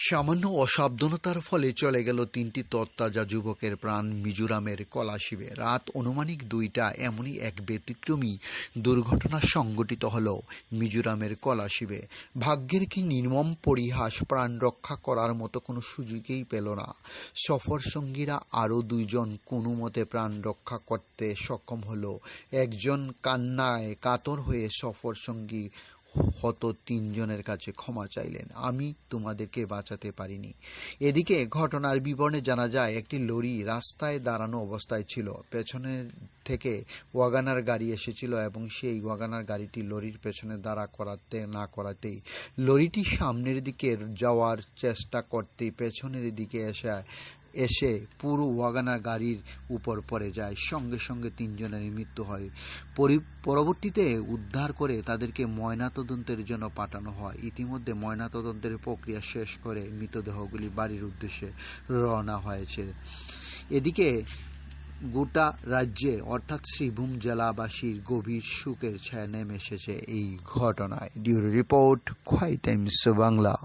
সামান্য অসাবধানতার ফলে চলে গেল তিনটি তরতাজা যুবকের প্রাণ মিজোরামের কলাশিবে। রাত অনুমানিক ২টা এমনই এক ব্যতিক্রমী দুর্ঘটনা সংঘটিত হল মিজোরামের কলাশিবে। ভাগ্যের কি নির্মম পরিহাস, প্রাণ রক্ষা করার মতো কোনো সুযোগই পেল না সফর সঙ্গীরা। আরও ২জন কোনো মতে প্রাণ রক্ষা করতে সক্ষম হলো। একজন কান্নায় কাতর হয়ে সফর সঙ্গী হত ৩জনের কাছে ক্ষমা চাইলেন, আমি তোমাদেরকে বাঁচাতে পারিনি। এদিকে ঘটনার বিবরণে জানা যায়, একটি লরি রাস্তায় দাঁড়ানো অবস্থায় ছিল। পেছনের থেকে ওয়াগনার গাড়ি এসেছিল এবং সেই ওয়াগনার গাড়িটি লরির পেছনে দাঁড়া করাতে না করাতেই লরিটি সামনের দিকে যাওয়ার চেষ্টা করতেই পেছনের দিকে এসে পুরো ওয়াগনার গাড়ির উপর পড়ে যায়। সঙ্গে সঙ্গে ৩জনের মৃত্যু হয়। পরবর্তীতে উদ্ধার করে তাদেরকে ময়নাতদন্তের জন্য পাঠানো হয়। ইতিমধ্যে ময়নাতদন্তের প্রক্রিয়া শেষ করে মৃতদেহগুলি বাড়ির উদ্দেশ্যে রওনা হয়েছে। এদিকে গোটা রাজ্যে অর্থাৎ শ্রীভূম জেলাবাসীর গভীর শোকের ছায়া নেমে এসেছে এই ঘটনায়। ডিউরি রিপোর্ট, খোয়াই টাইমস বাংলা।